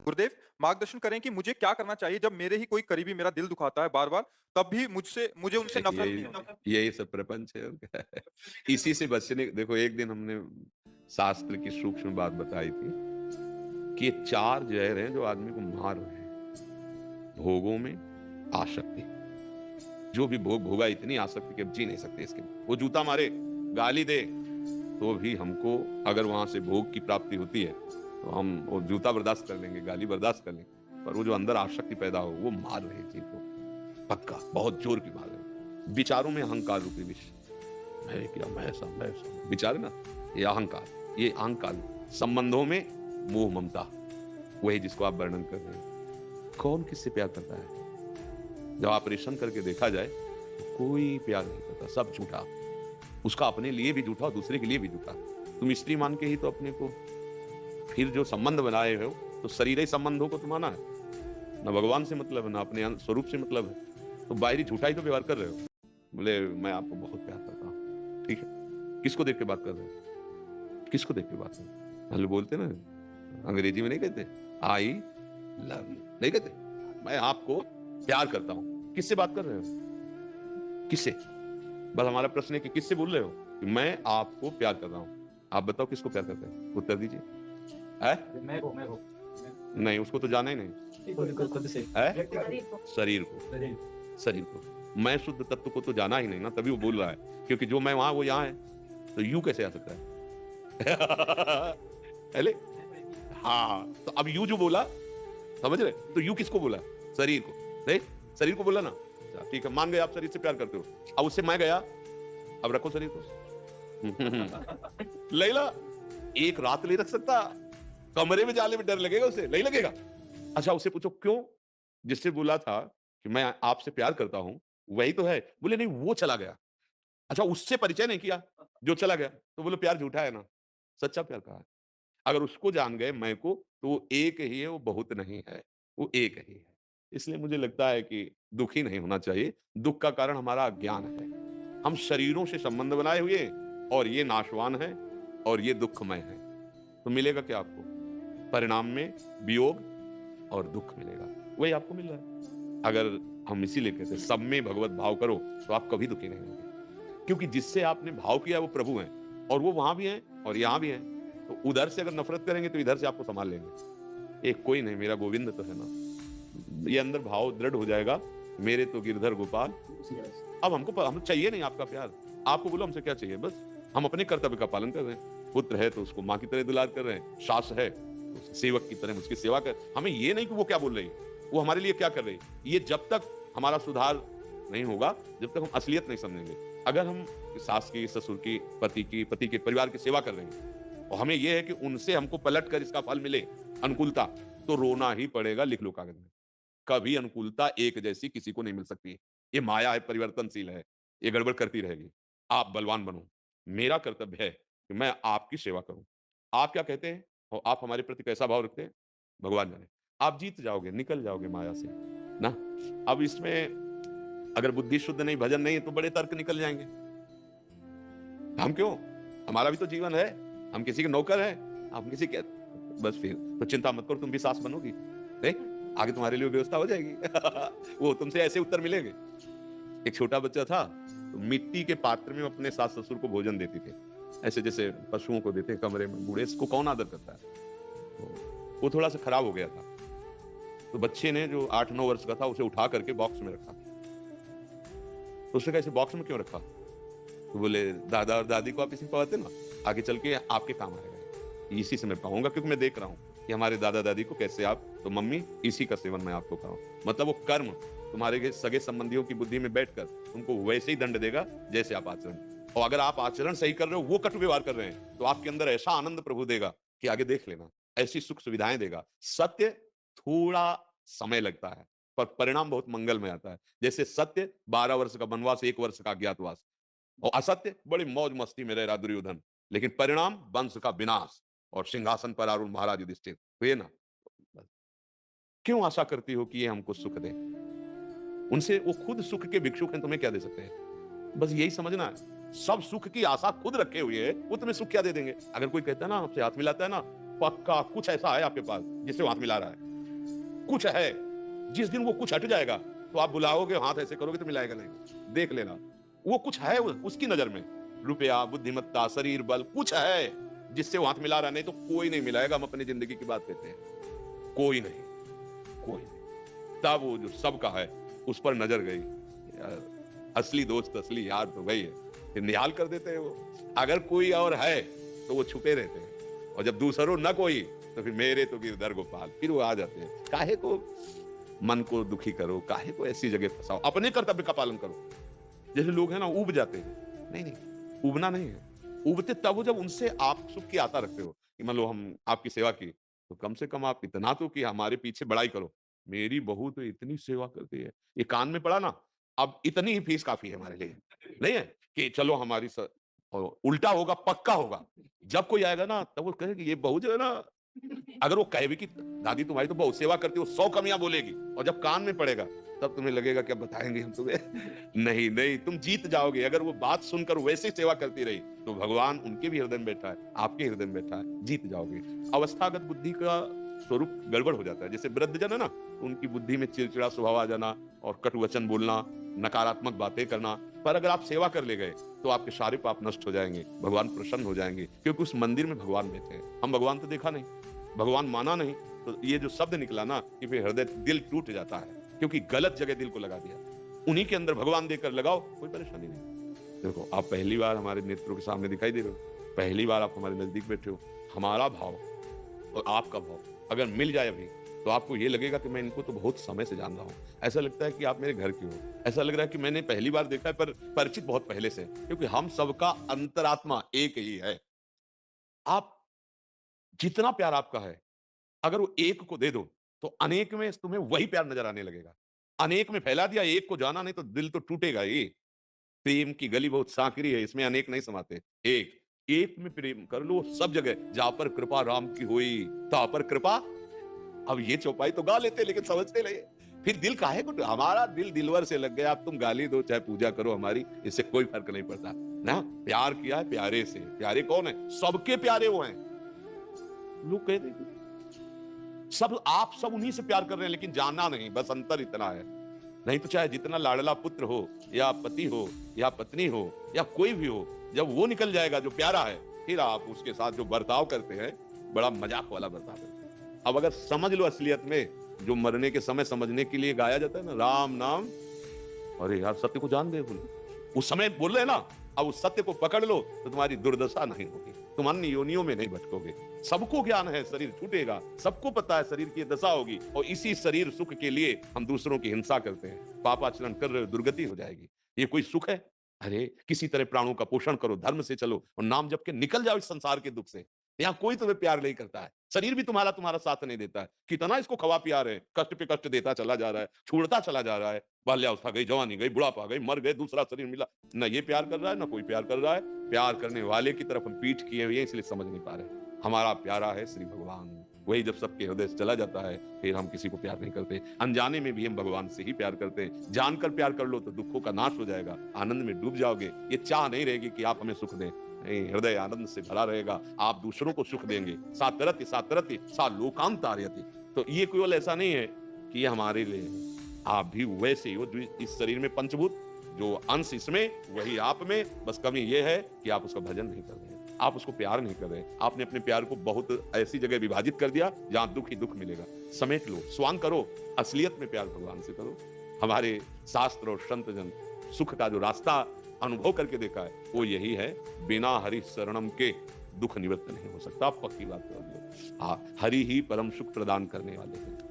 गुरुदेव, मार्गदर्शन करें कि मुझे क्या करना चाहिए जब मेरे ही कोई करीबी मेरा दिल दुखाता है बार-बार, तब भी मुझे उनसे नफ़रत नहीं होती। यही यही सब प्रपंच है और क्या है। इसी से बचने देखो एक दिन हमने शास्त्र की सूक्ष्म बात बताई थी कि ये 4 ज़हर हैं जो आदमी को मार रहे हैं। भोगों में आसक्ति, जो भी भोग भोगा इतनी आसक्ति कि अब जी नहीं सकते इसके बिना। वो जूता मारे, गाली दे, तो भी हमको अगर वहाँ से भोग की प्राप्ति होती है, तो हम वो जूता बर्दाश्त कर लेंगे, गाली बर्दाश्त कर लेंगे। पर वो जो अंदर आसक्ति पैदा हो, वो मार रही है जीव को। पक्का, बहुत जोर की मार है। विचारों में अहंकार रूपी विष। मैं क्या, मैं ऐसा, मैं ऐसा। विचार है ना, ये अहंकार, ये अहंकार। संबंधों में मोह ममता, वही जिसको आप वर्णन कर रहे हैं। कौन किससे प्यार करता है? जब ऑपरेशन करके देखा जाए, तो कोई प्यार नहीं करता, सब झूठा। उसका अपने लिए भी झूठा और दूसरे के लिए भी झूठा। तुम स्त्री मान के ही तो अपने को फिर जो संबंध बनाए हो, तो शरीरी संबंधों को तो माना है। ना भगवान से मतलब है, ना अपने स्वरूप से मतलब है। तो बाहरी झूठा ही तो व्यवहार कर रहे हो। बोले मैं आपको बहुत प्यार करता हूँ, ठीक है। किसको देख के बात कर रहे हो? किसको देख के बात कर रहे हो? हम लोग बोलते ना, अंग्रेजी में नहीं कहते आई लव यू, नहीं कहते मैं आपको प्यार करता हूँ। किससे बात कर रहे हो? किससे? बस हमारा प्रश्न है कि किससे बोल रहे हो कि मैं आपको प्यार कर रहा हूँ। आप बताओ किसको प्यार करते हैं? उत्तर दीजिए। है? मैं को नहीं, उसको तो जाना ही नहीं खुद से है। शरीर को, शरीर को। मैं शुद्ध तत्व को तो जाना ही नहीं ना, तभी वो बोल रहा है। क्योंकि जो मैं वहां वो यहाँ है, तो यू कैसे आ सकता है? पहले हाँ, तो अब यू जो बोला, समझ रहे? तो यू किसको बोला? शरीर को। नहीं, शरीर को बोला ना। अच्छा, ठीक है, मान गए आप शरीर से प्यार करते हो। अब उससे मैं गया, अब रखो शरीर को। लैला एक रात ले रख सकता? कमरे में जाने में डर लगेगा उसे, नहीं लगेगा? अच्छा, उससे पूछो क्यों? जिससे बोला था कि मैं आपसे प्यार करता हूं, वही तो है। बोले नहीं, वो चला गया। अच्छा, उससे परिचय नहीं किया, जो चला गया। तो बोले प्यार झूठा है ना, सच्चा प्यार कहाँ है? अगर उसको जान गए, मैं को, तो वो एक ही है, वो बहुत नहीं है, वो एक ही है। इसलिए मुझे लगता है कि दुखी नहीं होना चाहिए। दुख का कारण हमारा अज्ञान है। हम शरीरों से संबंध बनाए हुए हैं, और ये नाशवान है और ये दुखमय है। तो मिलेगा क्या आपको? परिणाम में वियोग और दुख मिलेगा। वही आपको मिल रहा है। अगर हम इसीलिए कहते हैं सब में भगवत भाव करो, तो आप कभी दुखी नहीं होंगे। क्योंकि जिससे आपने भाव किया वो प्रभु हैं, और वो वहां भी हैं और यहां भी हैं। तो उधर से अगर नफरत करेंगे तो इधर से आपको संभाल लेंगे। एक कोई नहीं, मेरा गोविंद तो है ना। ये अंदर भाव दृढ़ हो जाएगा, मेरे तो गिरधर गोपाल। अब हम चाहिए नहीं आपका प्यार। आपको बोलो हमसे क्या चाहिए? बस हम अपने कर्तव्य का पालन कर रहे हैं। पुत्र है तो उसको माँ की तरह दुलार कर रहे हैं, सास है तो सेवक की तरह उसकी सेवा कर। हमें ये नहीं कि वो क्या बोल रही है, वो हमारे लिए क्या कर रही है। ये जब तक हमारा सुधार नहीं होगा, जब तक हम असलियत नहीं समझेंगे। अगर हम सास की, ससुर की, पति के परिवार की सेवा कर रहे हैं, और हमें यह है कि उनसे हमको पलट कर इसका फल मिले, अनुकूलता, तो रोना ही पड़ेगा। लिख लो कागज में। कभी अनुकूलता एक जैसी किसी को नहीं मिल सकती। ये माया है, परिवर्तनशील है, ये गड़बड़ करती रहेगी। आप बलवान बनो। मेरा कर्तव्य है कि मैं आपकी सेवा करूं। आप क्या कहते हैं और आप हमारे प्रति कैसा भाव रखते हैं, भगवान जाने। आप जीत जाओगे, निकल जाओगे माया से ना। अब इसमें अगर बुद्धि शुद्ध नहीं, भजन नहीं है, तो बड़े तर्क निकल जाएंगे। हम क्यों? हमारा भी तो जीवन है। हम किसी के नौकर हैं, हम किसी के। बस फिर तो चिंता मत करो, तुम भी सास बनोगी, देख आगे तुम्हारे लिए व्यवस्था हो जाएगी। वो तुमसे ऐसे उत्तर मिलेंगे। एक छोटा बच्चा था, तो मिट्टी के पात्र में अपने सास ससुर को भोजन देती थी, ऐसे जैसे पशुओं को देते हैं कमरे में। बूढ़े इसको कौन आदर करता है? तो वो थोड़ा सा खराब हो गया था, तो बच्चे ने जो 8-9 वर्ष का था, उसे उठा करके बॉक्स में रखा। तो उसने कहा इसे बॉक्स में क्यों रखा? तो बोले दादा और दादी को आप इसी पवाते ना, आगे चल के आपके काम आएगा। इसी से मैं पाऊंगा, क्योंकि मैं देख रहा हूँ कि हमारे दादा दादी को कैसे आप, तो मम्मी इसी का सेवन मैं आपको कराऊं। मतलब वो कर्म तुम्हारे के सगे संबंधियों की बुद्धि में बैठकर उनको वैसे ही दंड देगा जैसे आप आचरण। और अगर आप आचरण सही कर रहे हो, वो कटु व्यवहार कर रहे हैं, तो आपके अंदर ऐसा आनंद प्रभु देगा कि आगे देख लेना, ऐसी सुख सुविधाएं देगा। सत्य थोड़ा समय लगता है, पर परिणाम बहुत मंगलमय आता है। जैसे सत्य 12 वर्ष का वनवास, 1 वर्ष का अज्ञातवास, और असत्य बड़ी मौज मस्ती में रह रहा दुर्योधन, लेकिन परिणाम वंश का विनाश और सिंहासन पर आरूढ़ महाराज युधिष्ठिर। तो ये ना, क्यों आशा करती हो कि ये हमको सुख दे? उनसे, वो खुद सुख के भिक्षुक हैं, तुम्हें क्या दे सकते हैं? बस यही समझना है। सब सुख की आशा खुद रखे हुए है, वो तुम्हें सुख क्या दे देंगे? अगर कोई कहता है ना आपसे हाथ मिलाता है ना, पक्का कुछ ऐसा है आपके पास जिससे हाथ मिला रहा है। कुछ है। जिस दिन वो कुछ हट जाएगा तो आप बुलाओगे, हाथ ऐसे करोगे तो मिलाएगा नहीं, देख लेना। वो कुछ है उसकी नजर में, रुपया, बुद्धिमत्ता, शरीर बल, कुछ है जिससे वो हाथ मिला रहा, नहीं तो कोई नहीं मिलाएगा। हम अपनी जिंदगी की बात कहते हैं, कोई नहीं, कोई नहीं। तब वो जो सबका है उस पर नजर गई, यार असली दोस्त असली यार तो वही है, फिर निहाल कर देते हैं वो। अगर कोई और है तो वो छुपे रहते हैं, और जब दूसरों न कोई तो फिर मेरे तो गिरधर गोपाल, फिर वो आ जाते हैं। काहे को मन को दुखी करो, काहे को ऐसी जगह फंसाओ, अपने कर्तव्य का पालन करो। जैसे लोग हैं ना ऊब जाते हैं, नहीं नहीं, ऊबना नहीं है। ऊबते तब जब उनसे आप सुख की आशा रखते हो कि मान लो हम आपकी सेवा की, तो कम से कम आप इतना तो कि हमारे पीछे बड़ाई करो, मेरी बहू तो इतनी सेवा करती है, ये कान में पड़ा ना, अब इतनी ही फीस काफी है हमारे लिए। नहीं है कि चलो हमारी और उल्टा होगा, पक्का होगा। जब कोई आएगा ना तब वो कहे कि ये बहू जो है ना, अगर वो कहे भी कि दादी तुम्हारी तो बहुत सेवा करती हो, 100 कमियां बोलेगी, और जब कान में पड़ेगा तब तुम्हें लगेगा क्या बताएंगे हम तुम्हें। नहीं नहीं, तुम जीत जाओगे। अगर वो बात सुनकर वैसे सेवा करती रही तो भगवान उनके भी हृदय में बैठा है, आपके हृदय में बैठा है, जीत जाओगे। अवस्थागत बुद्धि का स्वरूप गड़बड़ हो जाता है। जैसे वृद्धजन है ना, उनकी बुद्धि में चिड़चिड़ा स्वभाव आ जाना और कटु वचन बोलना, नकारात्मक बातें करना। पर अगर आप सेवा कर ले गए तो आपके सारे पाप नष्ट हो जाएंगे, भगवान प्रसन्न हो जाएंगे, क्योंकि उस मंदिर में भगवान बैठे हैं। हम भगवान तो देखा नहीं, भगवान माना नहीं, तो ये जो शब्द निकला ना कि फिर हृदय दिल टूट जाता है, क्योंकि गलत जगह दिल को लगा दिया। उन्हीं के अंदर भगवान देकर लगाओ, कोई परेशानी नहीं। देखो आप पहली बार हमारे नेत्रों के सामने दिखाई दे रहे हो, पहली बार आप हमारे नजदीक बैठे हो। हमारा भाव और आपका भाव अगर मिल जाए अभी, तो आपको ये लगेगा कि मैं इनको तो बहुत समय से जान रहा हूं। ऐसा लगता है कि आप मेरे घर के हो, ऐसा लग रहा है कि मैंने पहली बार देखा है, पर परिचित बहुत पहले से, क्योंकि हम सबका अंतरात्मा एक ही है। आप जितना प्यार आपका है, अगर वो एक को दे दो तो अनेक में तुम्हें वही प्यार नजर आने लगेगा। अनेक में फैला दिया, एक को जाना नहीं तो दिल तो टूटेगा ही। प्रेम की गली बहुत सांकरी है, इसमें अनेक नहीं समाते। एक एक में प्रेम कर लो सब जगह। जहां पर कृपा राम की हुई ता पर कृपा। अब ये चौपाई तो गा लेते लेकिन समझते नहीं। फिर दिल काहे को, हमारा दिल दिलवर से लग गया। आप तुम गाली दो चाहे पूजा करो हमारी, इससे कोई फर्क नहीं पड़ता ना। प्यार किया है प्यारे से। प्यारे कौन है? सबके प्यारे वो हैं। लोग कहते हैं सब, आप सब उन्हीं से प्यार कर रहे हैं, लेकिन जानना नहीं, बस अंतर इतना है। नहीं तो चाहे जितना लाडला पुत्र हो या पति हो या पत्नी हो या कोई भी हो, जब वो निकल जाएगा जो प्यारा है, फिर आप उसके साथ जो बर्ताव करते हैं बड़ा मजाक वाला बर्ताव करते हैं। अब अगर समझ लो असलियत में, जो मरने के समय समझने के लिए गाया जाता है ना, राम नाम, अरे यार सत्य को जान गए बोले, उस समय बोल रहे हैं ना, अब उस सत्य को पकड़ लो तो तुम्हारी दुर्दशा नहीं होगी, तुम अन्य योनियों में नहीं भटकोगे। सबको ज्ञान है शरीर छूटेगा, सबको पता है शरीर की दशा होगी, और इसी शरीर सुख के लिए हम दूसरों की हिंसा करते हैं, पापाचरण कर रहे हो, दुर्गति हो जाएगी। ये कोई सुख है? अरे किसी तरह प्राणों का पोषण करो, धर्म से चलो और नाम जप के निकल जाओ इस संसार के दुख से। यहाँ कोई तुम्हें प्यार नहीं करता है, शरीर भी तुम्हारा साथ नहीं देता है। कितना इसको खवा पिया रहे, कष्ट पे कष्ट देता चला जा रहा है, छोड़ता चला जा रहा है। बाल्यावस्था गई, जवानी गई, बुढ़ापा गई, मर गए, दूसरा शरीर मिला। न ये प्यार कर रहा है, न कोई प्यार कर रहा है। प्यार करने वाले की तरफ हम पीठ किए हुए हैं, इसलिए समझ नहीं पा रहे। हमारा प्यारा है श्री भगवान। वही जब सबके हृदय से चला जाता है, फिर हम किसी को प्यार नहीं करते। अनजाने में भी हम भगवान से ही प्यार करते हैं। जानकर प्यार कर लो तो दुखों का नाश हो जाएगा, आनंद में डूब जाओगे। ये चाह नहीं रहेगी कि आप हमें सुख दें, नहीं, हृदय आनंद से भरा रहेगा। आप दूसरों को सुख देंगे। सातरति सातरति सा लोकांतार्यति। तो ये केवल ऐसा नहीं है कि ये हमारे लिए है, आप भी वैसे ही हो। जो इस शरीर में पंचभूत, जो अंश इसमें वही आप में, बस कमी ये है कि आप उसका भजन नहीं कर रहे हैं, आप उसको प्यार नहीं कर रहे। आपने अपने प्यार को बहुत ऐसी जगह विभाजित कर दिया जहां दुख ही दुख मिलेगा। समेट लो, स्वांग करो, असलियत में प्यार भगवान से करो। हमारे शास्त्र और संत जन सुख का जो रास्ता अनुभव करके देखा है वो यही है, बिना हरि शरणम के दुख निवृत्त नहीं हो सकता। पक्की बात कर लो। हाँ, हरि ही परम सुख प्रदान करने वाले हैं।